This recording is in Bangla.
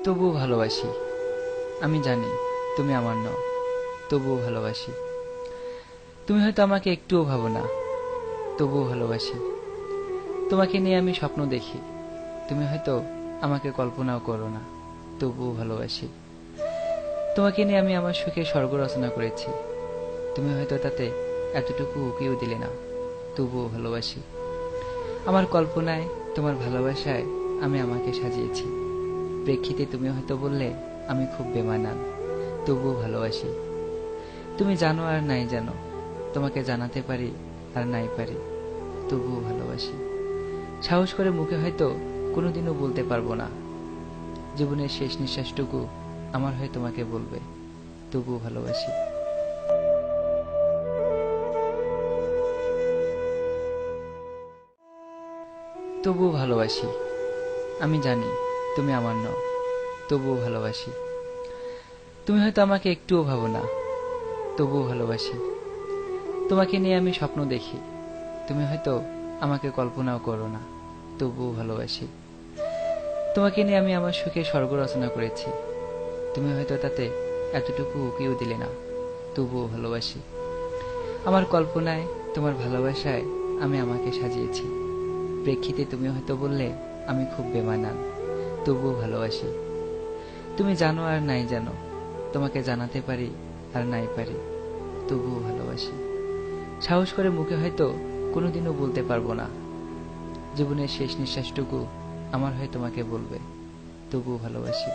তবুও ভালোবাসি। আমি জানি তুমি আমার নও, তবুও ভালোবাসি। তুমি হয়তো আমাকে একটুও ভাবো না, তবুও ভালোবাসি। তোমাকে নিয়ে আমি স্বপ্ন দেখি, তুমি হয়তো আমাকে কল্পনাও করো না, তবুও ভালোবাসি। তোমাকে নিয়ে আমি আমার সুখে স্বর্গ রচনা করেছি, তুমি হয়তো তাতে এতটুকু উকিও দিলে না, তবুও ভালোবাসি। আমার কল্পনায় তোমার ভালোবাসায় আমি আমাকে সাজিয়েছি, প্রেক্ষিতে তুমি হয়তো বললে আমি খুব বেমানান, তবুও ভালোবাসি। তুমি জানো আর নাই জানো, তোমাকে জানাতে পারি আর নাই পারি, তবুও ভালোবাসি। সাহস করে মুখে হয়তো কোনোদিনও বলতে পারবো না, জীবনের শেষ নিঃশ্বাসটুকু আমার হয়ে তোমাকে বলবে, তবুও ভালোবাসি। তবুও ভালোবাসি। আমি জানি তুমি আমার নও, তবুও ভালোবাসি। তুমি হয়তো আমাকে একটুও ভাবো না, তবুও ভালোবাসি। তোমাকে নিয়ে আমি স্বপ্ন দেখি, তুমি হয়তো আমাকে কল্পনাও করো না, তবুও ভালোবাসি। তোমাকে নিয়ে আমি আমার সুখে স্বর্গ রচনা করেছি, তুমি হয়তো তাতে এতটুকু উকিও দিলে না, তবুও ভালোবাসি। আমার কল্পনায় তোমার ভালোবাসায় আমি আমাকে সাজিয়েছি, প্রেক্ষিতে তুমি হয়তো বললে আমি খুব বেমানান, তবুও ভালোবাসি। তুমি জানো আর নাই জানো, তোমাকে জানাতে পারি আর নাই পারি, তবুও ভালোবাসি। সাহস করে মুখে হয়তো কোনোদিনও বলতে পারবো না, জীবনের শেষ নিঃশ্বাসটুকু আমার হয়ে তোমাকে বলবে, তবুও ভালোবাসি।